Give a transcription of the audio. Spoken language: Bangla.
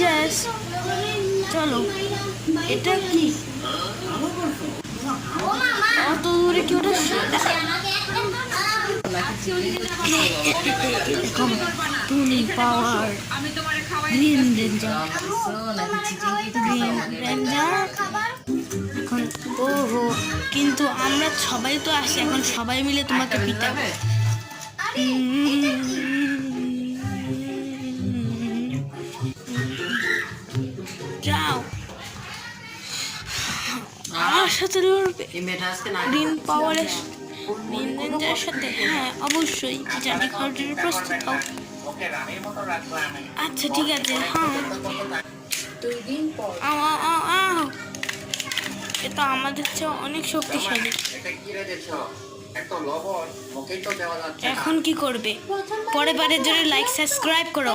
ইয়েস, চলো। এটা কি অত দূরে কি ওটা? টুনি পাওয়ার গ্রিন রেঞ্জার, গ্রিন রেঞ্জার। এখন ওহো, কিন্তু আমরা সবাই তো আসি, এখন সবাই মিলে তোমাকে পিটাবো। যাও, আমার সাথে লড়বে গ্রিন পাওয়ারের, গ্রিন রেঞ্জারের সাথে? হ্যাঁ অবশ্যই, জানি খাওয়ার প্রস্তুত হও। আচ্ছা ঠিক আছে। হ্যাঁ, এটা আমাদের চেয়ে অনেক শক্তিশালী। এখন কি করবে? পরের বারের জন্য লাইক সাবস্ক্রাইব করো।